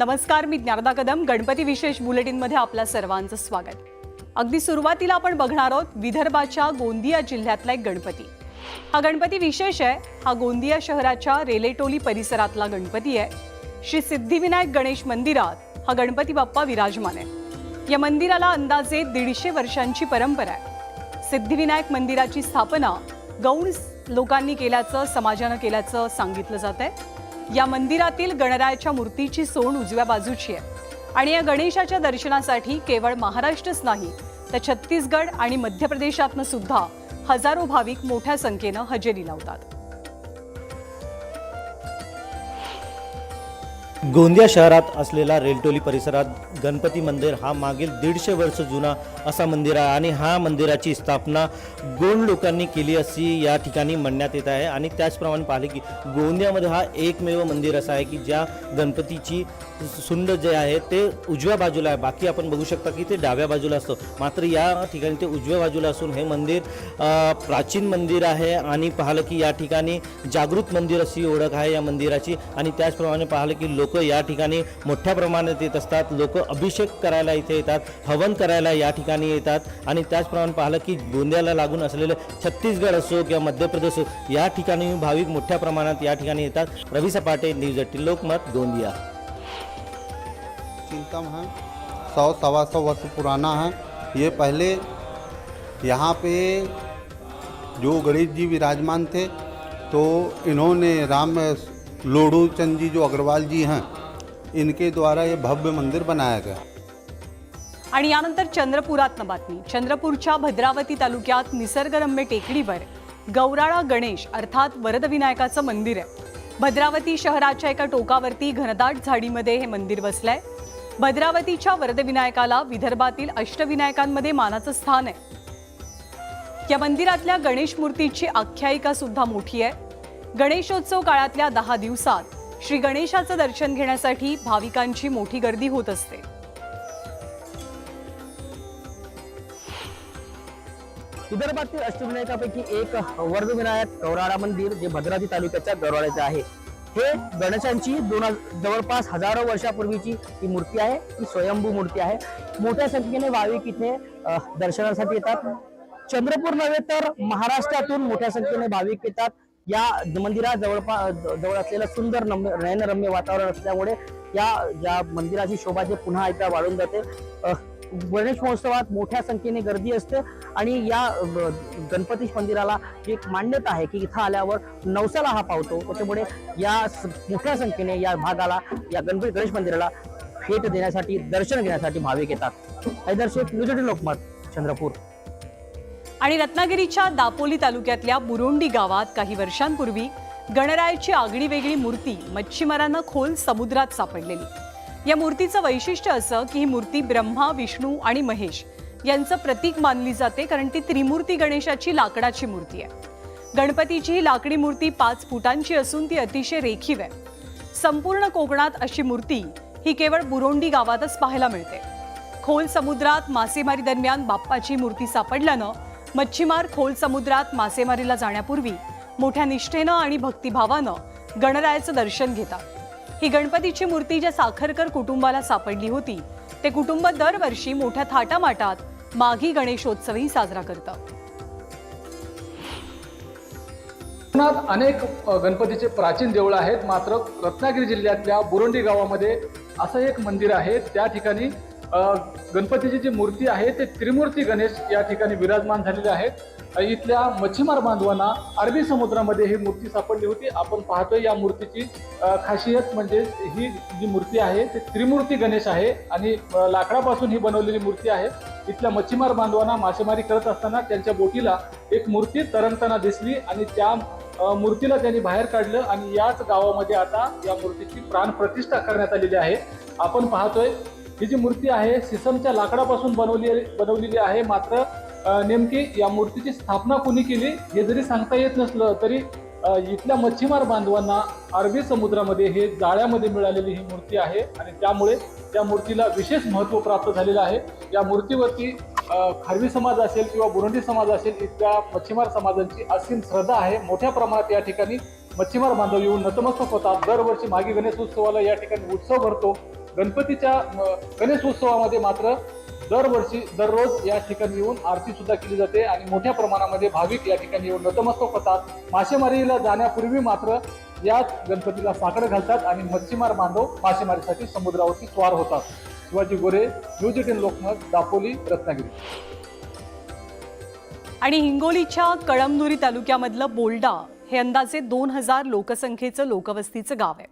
नमस्कार, मी ज्ञानदा कदम. गणपती विशेष बुलेटिनमध्ये आपल्या सर्वांचं स्वागत. अगदी सुरुवातीला आपण बघणार आहोत विदर्भाच्या गोंदिया जिल्ह्यातला एक गणपती. हा गणपती विशेष आहे. हा गोंदिया शहराच्या रेलेटोली परिसरातला गणपती आहे. श्री सिद्धिविनायक गणेश मंदिरात हा गणपती बाप्पा विराजमान आहे. या मंदिराला अंदाजे 150 वर्षांची परंपरा आहे. सिद्धिविनायक मंदिराची स्थापना गौण लोकांनी केल्याचं, समाजानं केल्याचं सांगितलं जात आहे. या मंदिरातील गणरायाच्या मूर्तीची सोंड उजव्या बाजूची आहे आणि या गणेशाच्या दर्शनासाठी केवळ महाराष्ट्रच नाही तर छत्तीसगड आणि मध्य प्रदेशातनं सुद्धा हजारो भाविक मोठ्या संख्येनं हजेरी लावतात. गोंदिया शहरात असलेला रेलटोली परिसरात गणपती मंदिर हा मागील 150 वर्ष जुना असा मंदिर आहे आणि हा मंदिराची स्थापना गोंड लोकांनी केली अशी या ठिकाणी म्हणण्यात येत आहे. आणि त्याचप्रमाणे पाहिले की गोंदियामध्ये हा एकमेव मंदिर असं आहे की ज्या गणपतीची सुंड जे आहे ते उजव्या बाजूला आहे. बाकी आपण बघू शकता की ते डाव्या बाजूला असतं, मात्र या ठिकाणी ते उजव्या बाजूला असून हे मंदिर प्राचीन मंदिर आहे. आणि पाहिलं की या ठिकाणी जागृत मंदिर अशी ओळख आहे या मंदिराची. आणि त्याचप्रमाणे पाहिलं की लोक या ठिकाणी मोठ्या प्रमाणात येत असतात. लोक अभिषेक करायला इथे येतात, हवन करायला या ठिकाणी येतात. आणि त्याचप्रमाणे पाहिलं की गोंदियाला लागून असलेलं छत्तीसगड असो किंवा मध्य प्रदेश असो, या ठिकाणी भाविक मोठ्या प्रमाणात या ठिकाणी येतात. रवी सपाटे, न्यूज 18 लोकमत, गोंदिया. चिंतम है, 100-125 वर्ष पुराना है। ये पहले यहाँ पे जो गणेश जी विराजमान थे तो इन्होंने राम लोडू चंद जी जो अग्रवाल जी हैं इनके द्वारा ये भव्य मंदिर बनाया गया. आणि यानंतर चंद्रपुरातनं बातमी. चंद्रपूरच्या भद्रावती तालुक्यात निसर्गरम्य टेकडीवर गौराळा गणेश अर्थात वरदविनायकाचं मंदिर आहे. भद्रावती शहराच्या एका टोकावरती घनदाट झाडीमध्ये हे मंदिर बसलंय. भद्रावतीच्या वरदविनायकाला विदर्भातील अष्टविनायकांमध्ये मानाचं स्थान आहे. या मंदिरातल्या गणेश मूर्तीची आख्यायिका सुद्धा मोठी आहे. गणेशोत्सव काळातल्या 10 दिवसात श्री गणेशाचं दर्शन घेण्यासाठी भाविकांची मोठी गर्दी होत असते. विदर्भातील अष्टविनायकापैकी एक वरदविनायक गौराळा मंदिर जे भद्रावती तालुक्याच्या गौराळ्याचे आहे. हे गणेशांची जवळपास हजारो वर्षापूर्वीची ही मूर्ती आहे. ही स्वयंभू मूर्ती आहे. मोठ्या संख्येने भाविक इथे दर्शनासाठी येतात. चंद्रपूर नव्हे तर महाराष्ट्रातून मोठ्या संख्येने भाविक येतात. या मंदिरात जवळ असलेलं सुंदर नयनरम्य वातावरण असल्यामुळे या मंदिराची शोभा जे पुन्हा एकदा वाढून जाते. गणेश महोत्सवात मोठ्या संख्येने गर्दी असते आणि या गणपती मंदिराला एक मान्यता आहे की इथं आल्यावर नवसाला हा पावतो. त्यामुळे या मोठ्या संख्येने या भागाला, या गणेश मंदिराला भेट देण्यासाठी, दर्शन घेण्यासाठी भाविक येतात. हैदर शेख, न्यूज 18 लोकमत, चंद्रपूर. आणि रत्नागिरीच्या दापोली तालुक्यातल्या बुरोंडी गावात काही वर्षांपूर्वी गणरायाची आगळी वेगळी मूर्ती मच्छीमारांना खोल समुद्रात सापडलेली. या मूर्तीचं वैशिष्ट्य असं की ही मूर्ती ब्रह्मा, विष्णू आणि महेश यांचं प्रतीक मानली जाते, कारण ती त्रिमूर्ती गणेशाची लाकडाची मूर्ती आहे. गणपतीची ही लाकडी मूर्ती 5 फुटांची असून ती अतिशय रेखीव आहे. संपूर्ण कोकणात अशी मूर्ती ही केवळ बुरोंडी गावातच पाहायला मिळते. खोल समुद्रात मासेमारी दरम्यान बाप्पाची मूर्ती सापडल्यानं मच्छीमार खोल समुद्रात मासेमारीला जाण्यापूर्वी मोठ्या निष्ठेनं आणि भक्तिभावानं गणरायाचं दर्शन घेतात. ही गणपतीची मूर्ती ज्या साखरकर कुटुंबाला सापडली होती ते कुटुंब दरवर्षी मोठ्या थाटामाटात माघी गणेशोत्सवही साजरा करतं. कोकणात अनेक गणपतीचे प्राचीन देऊळ आहेत, मात्र रत्नागिरी जिल्ह्यातल्या बुरोंडी गावामध्ये असं एक मंदिर आहे. त्या ठिकाणी गणपतीची जी मूर्ती आहे ते त्रिमूर्ती गणेश या ठिकाणी विराजमान झालेले आहेत. इथल्या मच्छीमार बांधवांना अरबी समुद्रामध्ये ही मूर्ती सापडली होती. आपण पाहतोय या मूर्तीची खासियत म्हणजे ही जी मूर्ती आहे ते त्रिमूर्ती गणेश आहे आणि लाकडापासून ही बनवलेली मूर्ती आहे. इथल्या मच्छीमार बांधवांना मासेमारी करत असताना त्यांच्या बोटीला एक मूर्ती तरंगताना दिसली आणि त्या मूर्तीला त्यांनी बाहेर काढलं आणि याच गावामध्ये आता या मूर्तीची प्राणप्रतिष्ठा करण्यात आलेली आहे. आपण पाहतोय ही जी मूर्ती आहे सिसमच्या लाकडापासून बनवलेली आहे. मात्र नेमकी या मूर्तीची स्थापना कोणी केली हे जरी सांगता येत नसलं तरी इथल्या मच्छीमार बांधवांना अरबी समुद्रामध्ये हे जाळ्यामध्ये मिळालेली ही मूर्ती आहे आणि त्यामुळे त्या मूर्तीला विशेष महत्त्व प्राप्त झालेलं आहे. या मूर्तीवरती खारवी समाज असेल किंवा बुरुंडी समाज असेल इथल्या मच्छीमार समाजांची असीम श्रद्धा आहे. मोठ्या प्रमाणात या ठिकाणी मच्छीमार बांधव येऊन नतमस्तक होतात. दरवर्षी माघी गणेश उत्सवाला या ठिकाणी उत्सव भरतो गणपतीच्या गणेशोत्सवामध्ये मात्र दरवर्षी दररोज या ठिकाणी येऊन आरती सुद्धा केली जाते आणि मोठ्या प्रमाणामध्ये भाविक या ठिकाणी येऊन नतमस्तक होतात. मासेमारीला जाण्यापूर्वी मात्र याच गणपतीला साकडं घालतात आणि मच्छीमार बांधव मासेमारीसाठी समुद्रावरती स्वार होतात. शिवाजी गोरे, न्यूज 18 लोकमत, दापोली, रत्नागिरी. आणि हिंगोलीच्या कळमनुरी तालुक्यामधलं बोल्डा हे अंदाजे 2000 लोकसंख्येचं लोकवस्तीचं गाव आहे.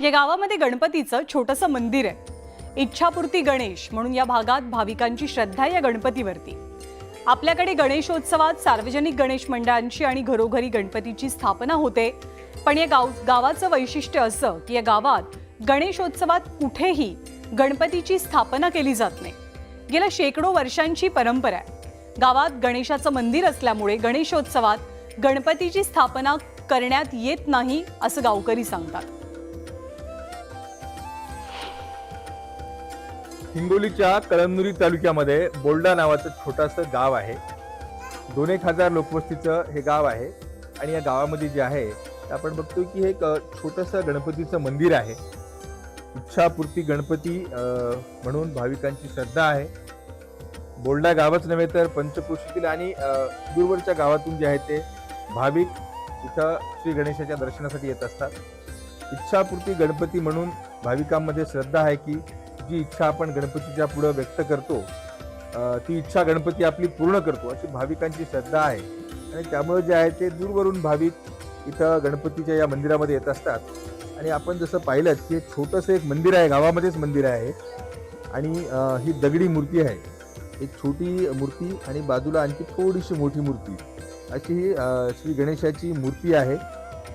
या गावामध्ये गणपतीचं छोटंसं मंदिर आहे. इच्छापूर्ती गणेश म्हणून या भागात भाविकांची श्रद्धा या गणपतीवरती. आपल्याकडे गणेशोत्सवात सार्वजनिक गणेश मंडळांची आणि घरोघरी गणपतीची स्थापना होते. पण या गावाचं वैशिष्ट्य असं की या गावात गणेशोत्सवात कुठेही गणपतीची स्थापना केली जात नाही. गेल्या शेकडो वर्षांची परंपरा आहे. गावात गणेशाचं मंदिर असल्यामुळे गणेशोत्सवात गणपतीची स्थापना करण्यात येत नाही असं गावकरी सांगतात. हिंगोलीच्या कळमनुरी तालुक्यामध्ये बोल्डा नावाचं छोटंसं गाव आहे. 2,000 लोकवस्तीचं हे गाव आहे आणि या गावामध्ये जे आहे ते आपण बघतोय की हे एक छोटंसं गणपतीचं मंदिर आहे. इच्छापूर्ती गणपती म्हणून भाविकांची श्रद्धा आहे. बोल्डा गावच नव्हे तर पंचक्रोशीतील आणि दूरवरच्या गावातून जे आहे ते भाविक इथं श्री गणेशाच्या दर्शनासाठी येत असतात. इच्छापूर्ती गणपती म्हणून भाविकांमध्ये श्रद्धा आहे की जी इच्छा आपण गणपतीच्या पुढे व्यक्त करतो ती इच्छा गणपती आपली पूर्ण करतो अशी भाविकांची श्रद्धा आहे. आणि त्यामुळे जे आहे ते दूरवरून भाविक इथं गणपतीच्या या मंदिरामध्ये येत असतात. आणि आपण जसं पाहिलं की छोटंसं एक मंदिर आहे, गावामध्येच मंदिर आहे आणि ही दगडी मूर्ती आहे. एक छोटी मूर्ती आणि बाजूला आणखी थोडीशी मोठी मूर्ती अशी ही श्री गणेशाची मूर्ती आहे.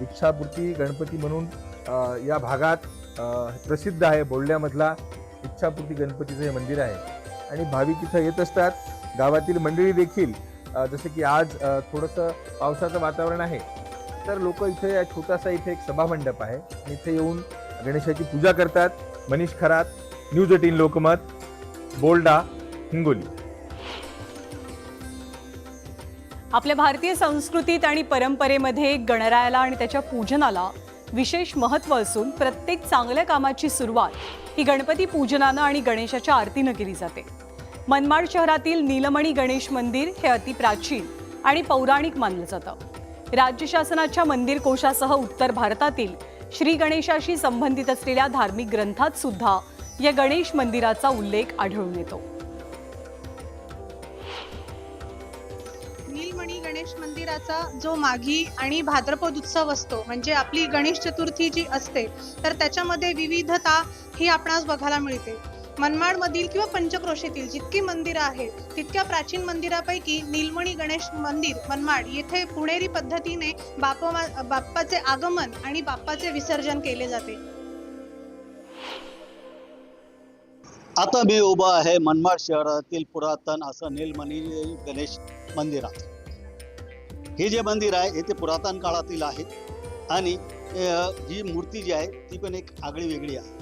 इच्छापूर्ती गणपती म्हणून या भागात प्रसिद्ध आहे. बोल्ड्यामधला इच्छापूर्ती गणपतीचं हे मंदिर आहे आणि भाविक इथं येत असतात. गावातील मंडळी देखील जसं की आज थोडंसं पावसाचं वातावरण आहे तर लोक इथे या छोटासा इथे एक सभामंडप आहे आणि इथे येऊन गणेशाची पूजा करतात. मनीष खरात, न्यूज 18 लोकमत, बोल्डा, हिंगोली. आपल्या भारतीय संस्कृतीत आणि परंपरेमध्ये गणरायाला आणि त्याच्या पूजनाला विशेष महत्त्व असून प्रत्येक चांगल्या कामाची सुरुवात ही गणपती पूजनानं आणि गणेशाच्या आरतीनं केली जाते. मनमाड शहरातील नीलमणी गणेश मंदिर हे अतिप्राचीन आणि पौराणिक मानलं जातं. राज्य शासनाच्या मंदिर कोशासह उत्तर भारतातील श्री गणेशाशी संबंधित असलेल्या धार्मिक ग्रंथात सुद्धा या गणेश मंदिराचा उल्लेख आढळून येतो. नीलमणी गणेश मंदिराचा जो माघी आणि भाद्रपद उत्सव असतो म्हणजे आपली गणेश चतुर्थी जी असते तर त्याच्यामध्ये विविधता ही आपणास बघायला मिळते. मनमाडमधील किंवा पंचक्रोशीतील जितकी मंदिरं आहेत तितक्या प्राचीन मंदिरापैकी नीलमणी गणेश मंदिर मनमाड येथे पुणेरी पद्धतीने बाप्पाचे आगमन आणि बाप्पाचे विसर्जन केले जाते. आता मी उभा आहे मनमाड शहरातील पुरातन असं नीलमणी गणेश मंदिरात. हे जे मंदिर आहे हे ते पुरातन काळातील आहे आणि जी मूर्ती जी आहे ती पण एक आगळी वेगळी आहे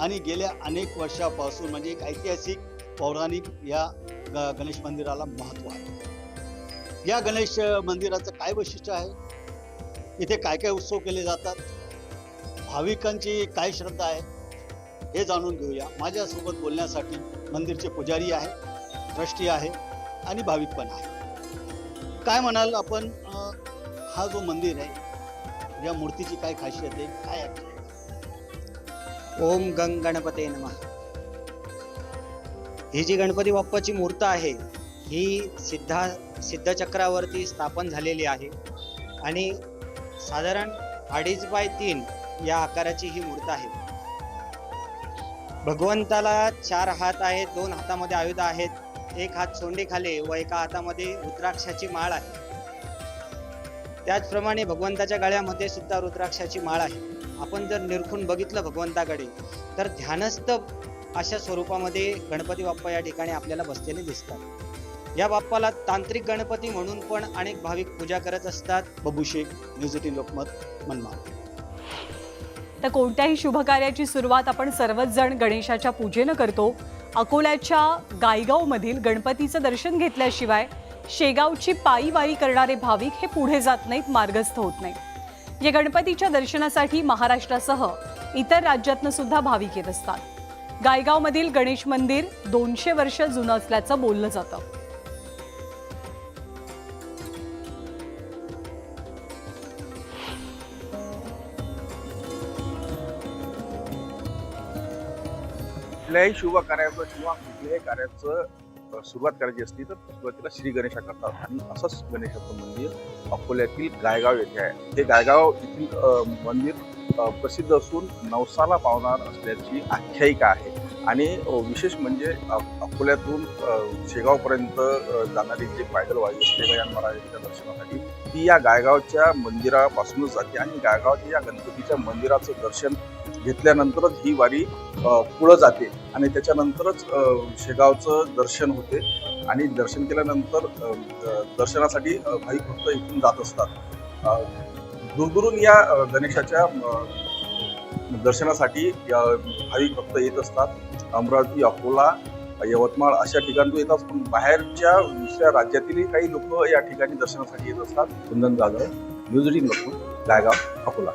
आणि गेल्या अनेक वर्षापासून म्हणजे एक ऐतिहासिक पौराणिक या गणेश मंदिराला महत्त्व आहे. या गणेश मंदिराचं काय वैशिष्ट्य आहे, इथे काय काय उत्सव केले जातात, भाविकांची काय श्रद्धा आहे हे जाणून घेऊया. माझ्यासोबत बोलण्यासाठी मंदिरचे पुजारी आहे, ट्रस्टी आहे आणि भाविक पण आहे. काय म्हणाल आपण, हा जो मंदिर आहे या मूर्तीची काय खासियत आहे, काय आहे? ओम गंग गणपते नमः. ही जी गणपती बाप्पाची मूर्त आहे ही सिद्धचक्रावरती स्थापन झालेली आहे आणि साधारण 2.5 बाय 3 या आकाराची ही मूर्त आहे. भगवंताला 4 हात आहेत, 2 हातामध्ये आयुध आहेत, 1 हात सोंडेखाली व 1 हातामध्ये रुद्राक्षाची माळ आहे. त्याचप्रमाणे भगवंताच्या गळ्यामध्ये सुद्धा रुद्राक्षाची माळ आहे. आपण जर निरखून बघितलं भगवंताकडे तर ध्यानस्थ अशा स्वरूपामध्ये गणपती बाप्पा या ठिकाणी आपल्याला बसलेले दिसतात. या बाप्पाला तांत्रिक गणपती म्हणून पण अनेक भाविक पूजा करत असतात. बबू शेख, न्यूज 18 लोकमत, मनमाड. तर कोणत्याही शुभकार्याची सुरुवात आपण सर्वच जण गणेशाच्या पूजेनं करतो. अकोल्याच्या गायगावमधील गणपतीचं दर्शन घेतल्याशिवाय शेगावची पायी वारी करणारे भाविक हे पुढे जात नाहीत, मार्गस्थ होत नाहीत. या गणपतीच्या दर्शनासाठी महाराष्ट्रासह इतर राज्यातनं सुद्धा भाविक येत असतात. गायगावमधील गणेश मंदिर 200 वर्ष जुनं असल्याचं बोललं जातं. कुठल्याही शुभ कार्याचं किंवा कुठल्याही कार्याचं सुरुवात करायची असली तर सुरुवातीला श्री गणेशा करतात आणि असंच गणेशाचं मंदिर अकोल्यातील गायगाव येथे आहे. हे गायगाव येथील मंदिर प्रसिद्ध असून नवसाला पावणार असल्याची आख्यायिका आहे. आणि विशेष म्हणजे अकोल्यातून शेगावपर्यंत जाणारी जी पायदल वारी असते गजानन महाराजांच्या दर्शनासाठी ती या गायगावच्या मंदिरापासूनच जाते आणि गायगावच्या या गणपतीच्या मंदिराचं दर्शन घेतल्यानंतरच ही वारी पुढं जाते आणि त्याच्यानंतरच शेगावचं दर्शन होते. आणि दर्शन केल्यानंतर दर्शनासाठी भाविक भक्त इथून जात असतात. दूरदूरून या गणेशाच्या दर्शनासाठी भाविक भक्त येत असतात. अमरावती, अकोला, यवतमाळ अशा ठिकाणून येतात. पण बाहेरच्या दुसऱ्या राज्यातीलही काही लोक या ठिकाणी दर्शनासाठी येत असतात. कुंदन जाधव, न्यूज 18 लखनौ, गायगाव, अकोला.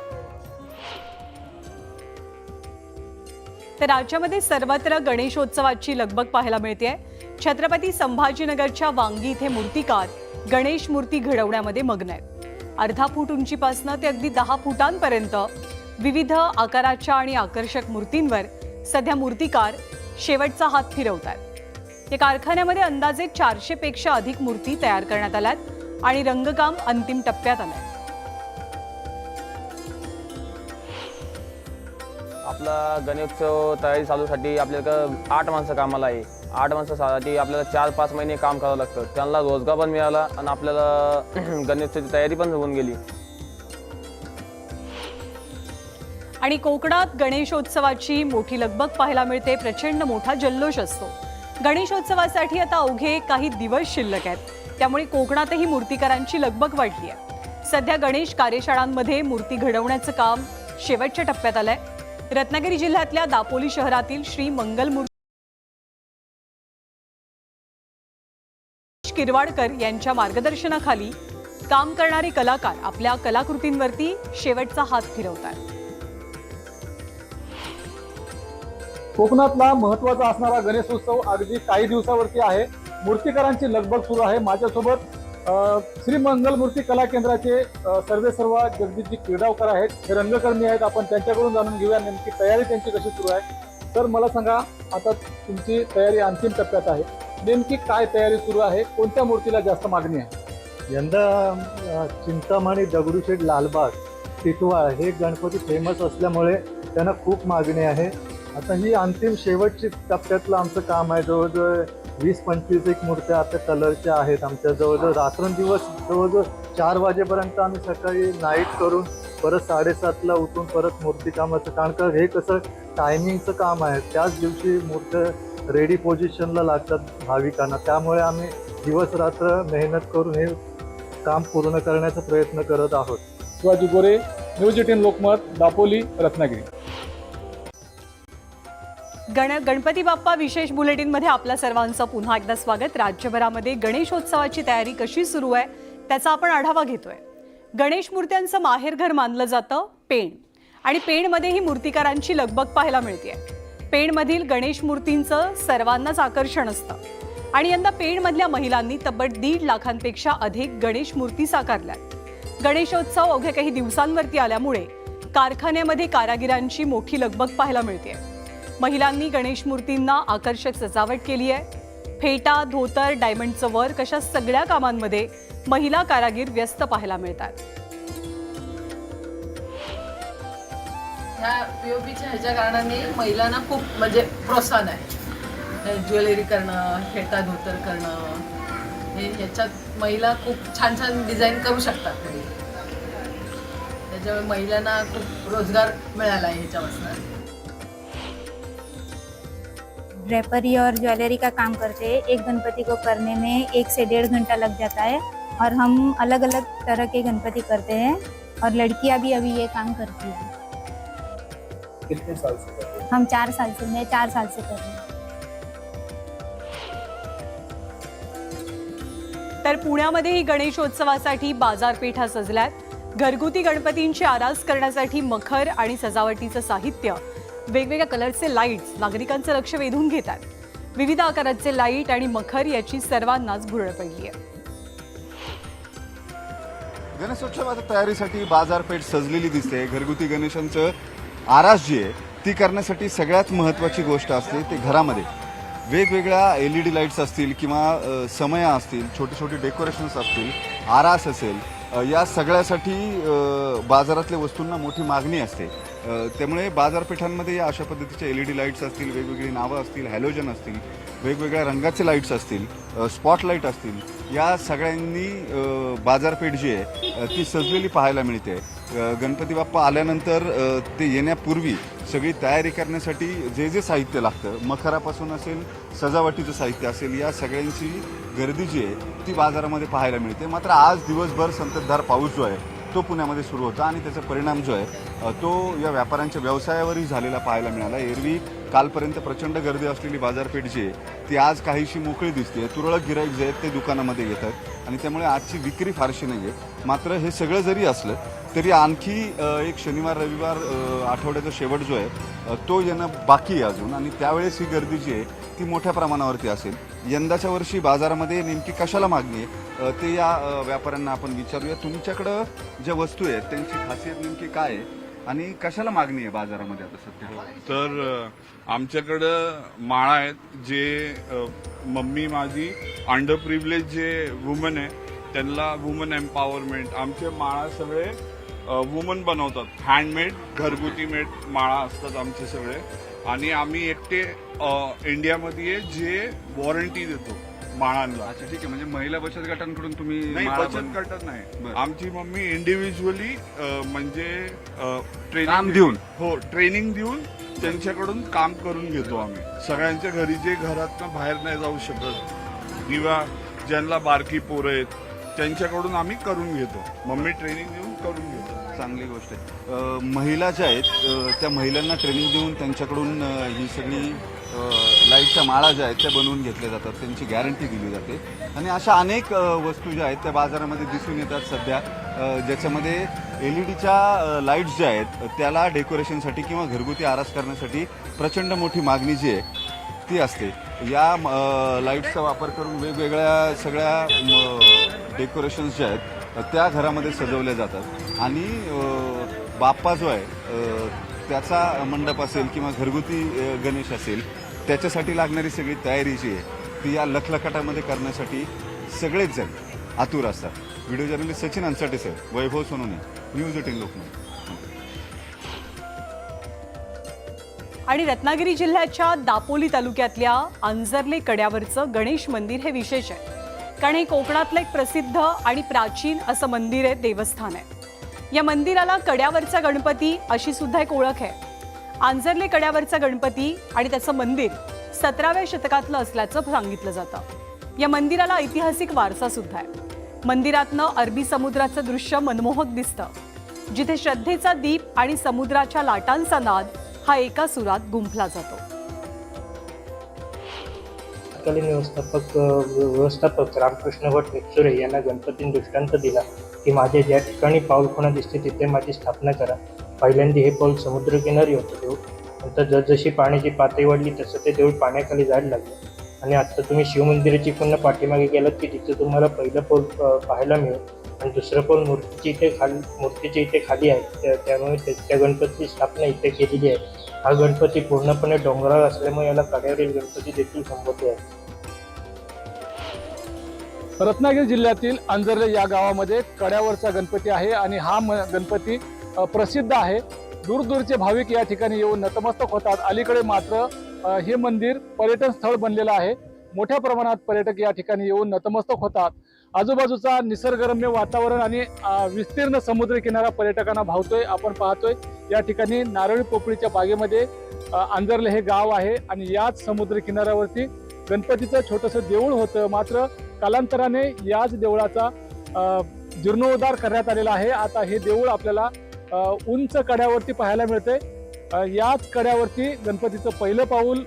तर राज्यामध्ये सर्वत्र गणेशोत्सवाची लगबग पाहायला मिळते. छत्रपती संभाजीनगरच्या वांगी इथे मूर्तिकार गणेश मूर्ती घडवण्यामध्ये मग्न आहेत. अर्धा फूट उंचीपासून ते अगदी 10 फुटांपर्यंत विविध आकाराच्या आणि आकर्षक मूर्तींवर सध्या मूर्तिकार शेवटचा हात फिरवतात. या कारखान्यामध्ये अंदाजे 400 पेक्षा अधिक मूर्ती तयार करण्यात आल्यात आणि रंगकाम अंतिम टप्प्यात आलंय. आपला गणेशोत्सव तयारी चालूसाठी आपल्याला 8 माणसं कामाला आहे. 8 माणसासाठी आपल्याला 4-5 महिने काम करावं लागतं. त्यांना रोजगार पण मिळाला आणि आपल्याला गणेशोत्सवाची तयारी पण होऊन गेली. आणि कोकणात गणेशोत्सवाची मोठी लगबग पाहायला मिळते. प्रचंड मोठा जल्लोष असतो. गणेशोत्सवासाठी आता अवघे काही दिवस शिल्लक आहेत. त्यामुळे कोकणातही मूर्तिकारांची लगबग वाढली आहे. सध्या गणेश कार्यशाळांमध्ये मूर्ती घडवण्याचं काम शेवटच्या टप्प्यात आलंय. रत्नागिरी जिल्ह्यातल्या दापोली शहरातील श्री मंगलमूर्ती किरवाडकर यांच्या मार्गदर्शनाखाली काम करणारे कलाकार आपल्या कलाकृतींवरती शेवटचा हात फिरवतात. कोकणातला महत्त्वाचा असणारा गणेशोत्सव अगदी काही दिवसावरती आहे. मूर्तिकारांची लगबग सुरू आहे. माझ्यासोबत श्री मंगलमूर्ती कला केंद्राचे सर्व जगदीशजी किरडावकर आहेत. हे रंगकर्मी आहेत. आपण त्यांच्याकडून जाणून घेऊया नेमकी तयारी त्यांची कशी सुरू आहे. तर मला सांगा, आता तुमची तयारी अंतिम टप्प्यात आहे. नेमकी काय तयारी सुरू आहे? कोणत्या मूर्तीला जास्त मागणी आहे? यंदा चिंतामणी, दगडूशेठ, लालबाग, टिटवाळ हे गणपती फेमस असल्यामुळे त्यांना खूप मागणी आहे. आता ही अंतिम शेवटची टप्प्यातलं आमचं काम आहे. जवळजवळ 20-25 एक मूर्त्या आता कलरच्या आहेत आमच्या. जवळजवळ रात्रंदिवस जवळजवळ 4 वाजेपर्यंत आम्ही सकाळी नाईट करून परत 7:30ला उठून परत मूर्तिकामाचं, कारण का हे कसं टायमिंगचं काम आहे. त्याच दिवशी मूर्त्या रेडी पोझिशनला लागतात भाविकांना. त्यामुळे आम्ही दिवस रात्र मेहनत करून हे काम पूर्ण करण्याचा प्रयत्न करत आहोत. शिवाजी गोरे, न्यूज 18 लोकमत, दापोली, रत्नागिरी. गणपती बाप्पा विशेष बुलेटिनमध्ये आपल्या सर्वांचं पुन्हा एकदा स्वागत. राज्यभरामध्ये गणेशोत्सवाची तयारी कशी सुरू आहे त्याचा आपण आढावा घेतोय. गणेश मूर्त्यांचं माहेरघर मानलं जातं पेण, आणि पेणमध्येही मूर्तिकारांची लगबग पाहायला मिळते. पेणमधील गणेश मूर्तींचं सर्वांनाच आकर्षण असतं आणि यंदा पेणमधल्या महिलांनी तब्बल 1.5 लाखांपेक्षा अधिक गणेश मूर्ती साकारल्यात. गणेशोत्सव अवघ्या काही दिवसांवरती आल्यामुळे कारखान्यामध्ये कारागिरांची मोठी लगबग पाहायला मिळते. महिलांनी गणेश मूर्तींना आकर्षक सजावट केली आहे. फेटा, धोतर, डायमंडचं वर्क अशा सगळ्या कामांमध्ये महिला कारागीर व्यस्त पाहायला मिळतात. ह्या पीओपीच्या ह्याच्या कारणाने महिलांना खूप म्हणजे प्रोत्साहन आहे. ज्वेलरी करणं, फेटा, धोतर करणं, हे ह्याच्यात महिला खूप छान छान डिझाईन करू शकतात. त्याच्यामुळे महिलांना खूप रोजगार मिळाला आहे ह्याच्यापासून. ड्रेपरी और ज्वेलरी का काम करते हैं. एक गणपति को करने में 1 से 1.5 घंटा लग जाता है और हम अलग अलग तरह के गणपति करते हैं और लड़कियां भी अभी ये काम करती हैं. कितने साल से कर रहे हैं? हम 4 साल से, मैं 4 साल से कर रही हूँ. तर पुण्यामध्येही गणेशोत्सवासाठी बाजारपेठा सजल्यात. घरगुती गणपतींची आरास करण्यासाठी मखर आणि सजावटीचं साहित्य वेगवेगळ्या कलरचे लाईट्स नागरिकांचं लक्ष वेधून घेतात. विविध आकाराचे लाईट आणि मखर याची सर्वांनाच भुरळ पडली आहे. गणेशोत्सवाच्या तयारीसाठी बाजारपेठ सजलेली दिसते. घरगुती गणेशांचं आरास जी आहे ती करण्यासाठी सगळ्यात महत्त्वाची गोष्ट असते ते घरामध्ये वेगवेगळ्या LED लाईट्स असतील किंवा समया असतील, छोटे छोटे डेकोरेशन्स असतील, आरास असेल, या सगळ्यासाठी बाजारातल्या वस्तूंना मोठी मागणी असते. त्यामुळे बाजारपेठांमध्ये या अशा पद्धतीच्या LED लाईट्स असतील, वेगवेगळी नावं असतील, हॅलोजन असतील, वेगवेगळ्या रंगाचे लाईट्स असतील, स्पॉटलाईट असतील, या सगळ्यांनी बाजारपेठ जी आहे ती सजलेली पाहायला मिळते. गणपती बाप्पा आल्यानंतर ते येण्यापूर्वी सगळी तयारी करण्यासाठी जे जे साहित्य लागतं, मखरापासून असेल, सजावटीचं साहित्य असेल, या सगळ्यांची गर्दी जी आहे ती बाजारामध्ये पाहायला मिळते. मात्र आज दिवसभर संततधार पाऊस जो आहे तो पुण्यामध्ये सुरू होता आणि त्याचा परिणाम जो आहे तो या व्यापाऱ्यांच्या व्यवसायावरही झालेला पाहायला मिळाला. एरवी कालपर्यंत प्रचंड गर्दी असलेली बाजारपेठ जी आहे ती आज काहीशी मोकळी दिसते. तुरळक गिराईक जे आहेत ते दुकानामध्ये येतात आणि त्यामुळे आजची विक्री फारशी नाही आहे. मात्र हे सगळं जरी असलं तरी आणखी एक शनिवार रविवार आठवड्याचा शेवट जो आहे तो येणं बाकी आहे अजून आणि त्यावेळेस ही गर्दी जी आहे ती मोठ्या प्रमाणावरती असेल. यंदाच्या वर्षी बाजारामध्ये नेमकी कशाला मागणी आहे ते या व्यापाऱ्यांना आपण विचारूया. तुमच्याकडं ज्या वस्तू आहेत त्यांची खासियत नेमकी काय आहे आणि कशाला मागणी आहे बाजारामध्ये आता सध्या? तर आमच्याकडं माळा आहेत जे मम्मी माझी अंडर प्रिव्हिलेज जे वुमन आहे त्यांना वुमन एम्पॉवरमेंट, आमचे माळा सगळे वुमन बनवतात, हँडमेड घरगुती मेड माळा असतात आमचे सगळे. आणि आम्ही एकटे इंडियामध्ये जे वॉरंटी देतो माळांना. अच्छा, ठीक आहे. म्हणजे महिला बचत गटांकडून तुम्ही नाही, बचत गटात नाही, आमची मम्मी इंडिव्हिज्युअली म्हणजे ट्रेनिंग देऊन, हो, ट्रेनिंग देऊन त्यांच्याकडून काम करून घेतो आम्ही. सगळ्यांच्या घरी जे घरातनं बाहेर नाही जाऊ शकत किंवा ज्यांना बारकी पोरं आहेत त्यांच्याकडून आम्ही करून घेतो. मम्मी ट्रेनिंग देऊन करून घेतो. चांगली गोष्ट आहे. महिला ज्या आहेत त्या महिलांना ट्रेनिंग देऊन त्यांच्याकडून ही सगळी लाईटच्या माळा ज्या आहेत त्या बनवून घेतल्या जातात, त्यांची गॅरंटी दिली जाते. आणि अशा अनेक वस्तू ज्या आहेत त्या बाजारामध्ये दिसून येतात सध्या, ज्याच्यामध्ये LEDच्या लाईट्स ज्या आहेत त्याला डेकोरेशनसाठी किंवा घरगुती आरास करण्यासाठी प्रचंड मोठी मागणी जी आहे ती असते. या लाईट्सचा वापर करून वेगवेगळ्या सगळ्या डेकोरेशन्स ज्या आहेत त्या घरामध्ये सजवल्या जातात आणि बाप्पा जो आहे त्याचा मंडप असेल किंवा घरगुती गणेश असेल त्याच्यासाठी लागणारी सगळी तयारी जी आहे ती या लखलखाटामध्ये करण्यासाठी सगळेच जण आतुर असतात. व्हिडिओ जर्नलिस्ट सचिन अन्साटे सर, वैभव सोनोने, न्यूज 18 लोकमत. आणि रत्नागिरी जिल्ह्याच्या दापोली तालुक्यातल्या आंजर्ले कड्यावरचं गणेश मंदिर हे विशेष आहे, कारण हे कोकणातलं एक प्रसिद्ध आणि प्राचीन असं मंदिर आहे, देवस्थान आहे. या मंदिराला कड्यावरचा गणपती अशी सुद्धा एक ओळख आहे. आंजर्ले कड्यावरचा गणपती आणि त्याचं मंदिर 17व्या शतकातलं असल्याचं सांगितलं जातं. या मंदिराला ऐतिहासिक वारसा सुद्धा आहे. मंदिरातनं अरबी समुद्राचं दृश्य मनमोहक दिसतं, जिथे श्रद्धेचा दीप आणि समुद्राच्या लाटांचा नाद हा एका सुरात गुंफला जातो. तत्कालीन व्यवस्थापक रामकृष्ण भट मित्सुरे यांना गणपतीने दृष्टांत दिला की माझ्या ज्या ठिकाणी पाऊलखुणा दिसते तिथे माझी स्थापना करा. पहिल्यांदा हे पाऊल समुद्रकिनारी होतं देऊळ, नंतर जसजशी पाण्याची पातळी वाढली तसं ते देऊळ पाण्याखाली जायला लागलं. आणि आत्ता तुम्ही शिवमंदिराची पुन्हा पाठीमागे गेलात की तिथे तुम्हाला पहिलं पाऊल पाहायला मिळेल आणि दुसरं पाऊल मूर्तीच्या इथे खाली आहे. त्यामुळे त्या गणपतीची स्थापना इथे केलेली आहे. हा गणपती पूर्णपणे डोंगराळ असल्यामुळे याला कड्यावरील गणपती देखील संबोधले आहे. रत्नागिरी जिल्ह्यातील अंजर्ले या गावामध्ये कड्यावरचा गणपती आहे आणि हा गणपती प्रसिद्ध आहे. दूरदूरचे भाविक या ठिकाणी येऊन नतमस्तक होतात. अलीकडे मात्र हे मंदिर पर्यटन स्थळ बनलेलं आहे. मोठ्या प्रमाणात पर्यटक या ठिकाणी येऊन नतमस्तक होतात. आजूबाजूचा निसर्गरम्य वातावरण आणि विस्तीर्ण समुद्र किनारा पर्यटकांना भावतोय. आपण पाहतोय या ठिकाणी नारळी पोपळीच्या बागेमध्ये अंजर्ले हे गाव आहे आणि याच समुद्र किनाऱ्यावरती गणपतीचं छोटंसं देऊळ होतं. मात्र कालांतराने याच देवळाचा जीर्णोद्धार करण्यात आलेला आहे. आता हे देऊळ आपल्याला उंच कड्यावरती पाहायला मिळते. याच कड्यावरती गणपतीचं पहिलं पाऊल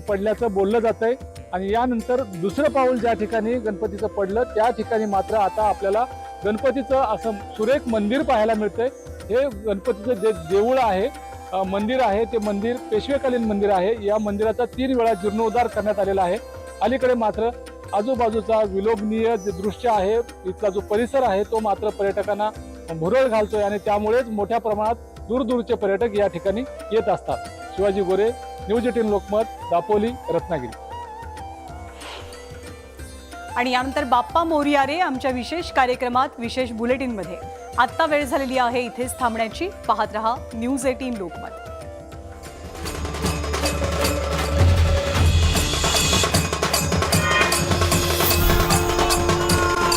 पडल्याचं बोललं जातंय आणि यानंतर दुसरं पाऊल ज्या ठिकाणी गणपतीचं पडलं त्या ठिकाणी मात्र आता आपल्याला गणपतीचं असं सुरेख मंदिर पाहायला मिळतंय. हे गणपतीचं जे देऊळ आहे मंदिर आहे ते मंदिर पेशवेकालीन मंदिर आहे. या मंदिराचा 3 वेळा जीर्णोद्धार करण्यात आलेला आहे. अलीकडे मात्र आजूबाजूचा विलोभनीय जे दृश्य आहे, इथला जो परिसर आहे तो मात्र पर्यटकांना भुरळ घालतोय आणि त्यामुळेच मोठ्या प्रमाणात दूरदूरचे पर्यटक या ठिकाणी येत असतात. शिवाजी गोरे, न्यूज 18 लोकमत, दापोली, रत्नागिरी. आणि यानंतर बाप्पा मोरया रे आमच्या विशेष कार्यक्रमात विशेष बुलेटिनमध्ये. आत्ता वेळ झालेली आहे इथेच थांबण्याची. पाहत रहा न्यूज 18 लोकमत.